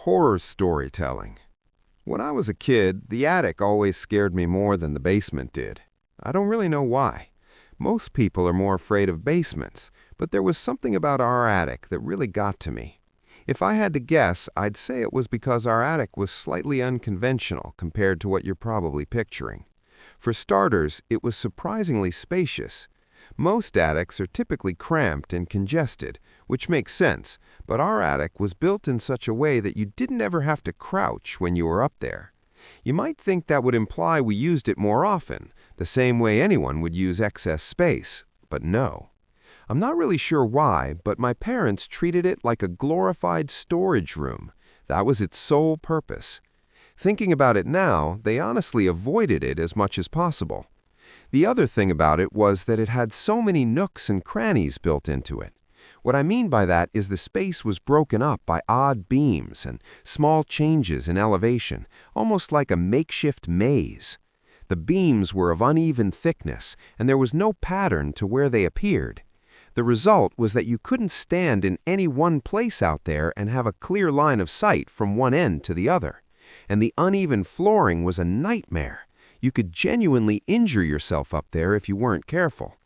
horror storytelling. When I was a kid, the attic always scared me more than the basement did. I don't really know why. Most people are more afraid of basements, but there was something about our attic that really got to me. If I had to guess, I'd say it was because our attic was slightly unconventional compared to what you're probably picturing. For starters, it was surprisingly spacious. Most attics are typically cramped and congested, which makes sense, but our attic was built in such a way that you didn't ever have to crouch when you were up there. You might think that would imply we used it more often, the same way anyone would use excess space, but no. I'm not really sure why, but my parents treated it like a glorified storage room. That was its sole purpose. Thinking about it now, they honestly avoided it as much as possible. The other thing about it was that it had so many nooks and crannies built into it. What I mean by that is the space was broken up by odd beams and small changes in elevation, almost like a makeshift maze. The beams were of uneven thickness, and there was no pattern to where they appeared. The result was that you couldn't stand in any one place out there and have a clear line of sight from one end to the other. And the uneven flooring was a nightmare. You could genuinely injure yourself up there if you weren't careful.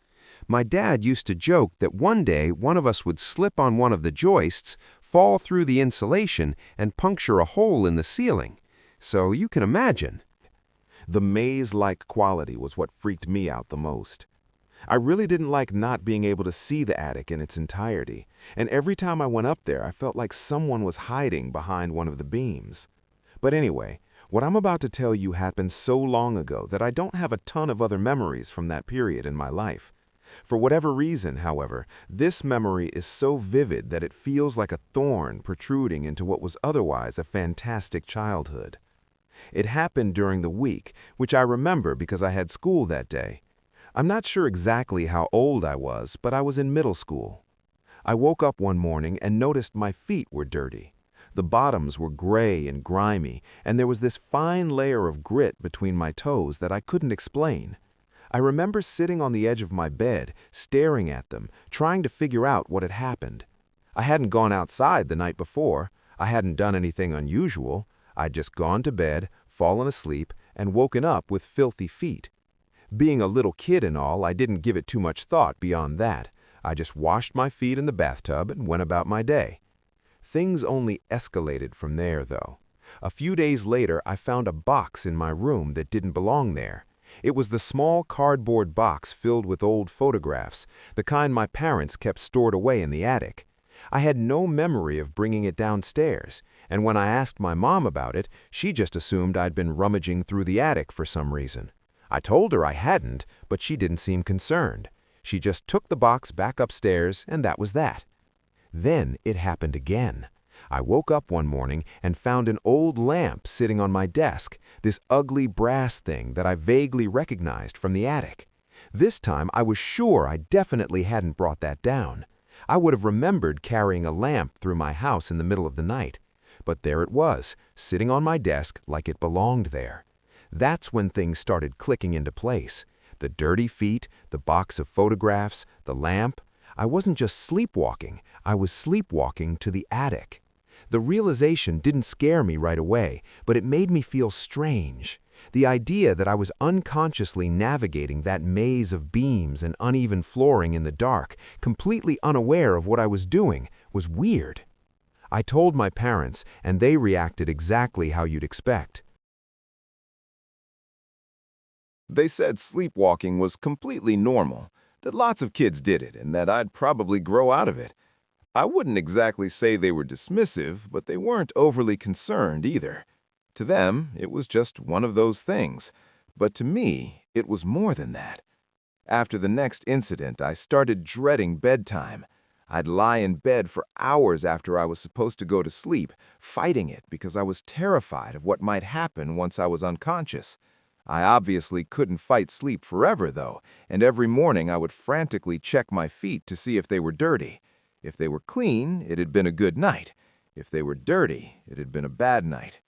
My dad used to joke that one day one of us would slip on one of the joists, fall through the insulation, and puncture a hole in the ceiling. So you can imagine. The maze-like quality was what freaked me out the most. I really didn't like not being able to see the attic in its entirety, and every time I went up there I felt like someone was hiding behind one of the beams. But anyway, what I'm about to tell you happened so long ago that I don't have a ton of other memories from that period in my life. For whatever reason, however, this memory is so vivid that it feels like a thorn protruding into what was otherwise a fantastic childhood. It happened during the week, which I remember because I had school that day. I'm not sure exactly how old I was, but I was in middle school. I woke up one morning and noticed my feet were dirty. The bottoms were gray and grimy, and there was this fine layer of grit between my toes that I couldn't explain. I remember sitting on the edge of my bed, staring at them, trying to figure out what had happened. I hadn't gone outside the night before. I hadn't done anything unusual. I'd just gone to bed, fallen asleep, and woken up with filthy feet. Being a little kid and all, I didn't give it too much thought beyond that. I just washed my feet in the bathtub and went about my day. Things only escalated from there, though. A few days later, I found a box in my room that didn't belong there. It was the small cardboard box filled with old photographs, the kind my parents kept stored away in the attic. I had no memory of bringing it downstairs, and when I asked my mom about it, she just assumed I'd been rummaging through the attic for some reason. I told her I hadn't, but she didn't seem concerned. She just took the box back upstairs, and that was that. Then it happened again. I woke up one morning and found an old lamp sitting on my desk, this ugly brass thing that I vaguely recognized from the attic. This time I was sure I definitely hadn't brought that down. I would have remembered carrying a lamp through my house in the middle of the night. But there it was, sitting on my desk like it belonged there. That's when things started clicking into place. The dirty feet, the box of photographs, the lamp. I wasn't just sleepwalking, I was sleepwalking to the attic. The realization didn't scare me right away, but it made me feel strange. The idea that I was unconsciously navigating that maze of beams and uneven flooring in the dark, completely unaware of what I was doing, was weird. I told my parents, and they reacted exactly how you'd expect. They said sleepwalking was completely normal, that lots of kids did it, and that I'd probably grow out of it. I wouldn't exactly say they were dismissive, but they weren't overly concerned either. To them, it was just one of those things, but to me, it was more than that. After the next incident, I started dreading bedtime. I'd lie in bed for hours after I was supposed to go to sleep, fighting it because I was terrified of what might happen once I was unconscious. I obviously couldn't fight sleep forever, though, and every morning I would frantically check my feet to see if they were dirty. If they were clean, it had been a good night. If they were dirty, it had been a bad night.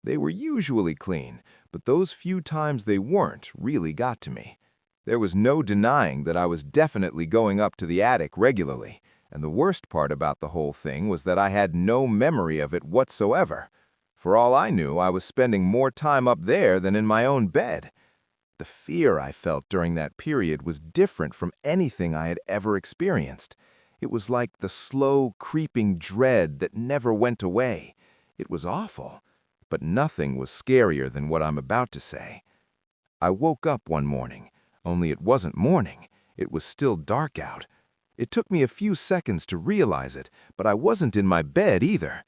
They were usually clean, but those few times they weren't really got to me. There was no denying that I was definitely going up to the attic regularly. And the worst part about the whole thing was that I had no memory of it whatsoever. For all I knew, I was spending more time up there than in my own bed. The fear I felt during that period was different from anything I had ever experienced. It was like the slow, creeping dread that never went away. It was awful, but nothing was scarier than what I'm about to say. I woke up one morning, only it wasn't morning. It was still dark out. It took me a few seconds to realize it, but I wasn't in my bed either.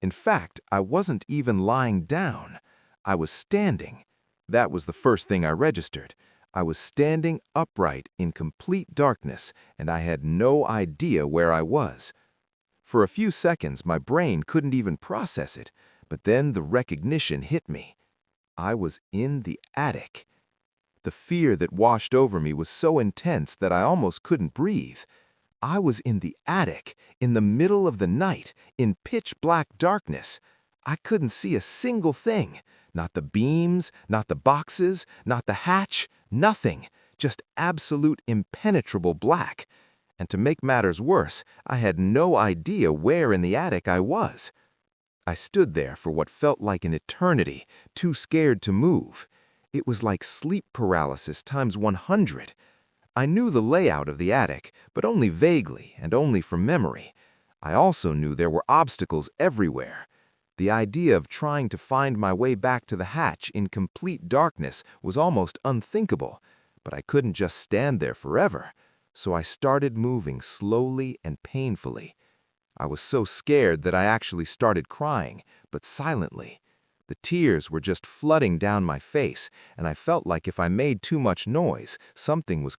In fact, I wasn't even lying down. I was standing. That was the first thing I registered. I was standing upright in complete darkness, and I had no idea where I was. For a few seconds, my brain couldn't even process it, but then the recognition hit me. I was in the attic. The fear that washed over me was so intense that I almost couldn't breathe. I was in the attic, in the middle of the night, in pitch-black darkness. I couldn't see a single thing. Not the beams, not the boxes, not the hatch, nothing. Just absolute impenetrable black. And to make matters worse, I had no idea where in the attic I was. I stood there for what felt like an eternity, too scared to move. It was like sleep paralysis times 100. I knew the layout of the attic, but only vaguely and only from memory. I also knew there were obstacles everywhere. The idea of trying to find my way back to the hatch in complete darkness was almost unthinkable, but I couldn't just stand there forever, so I started moving slowly and painfully. I was so scared that I actually started crying, but silently. The tears were just flooding down my face, and I felt like if I made too much noise, something was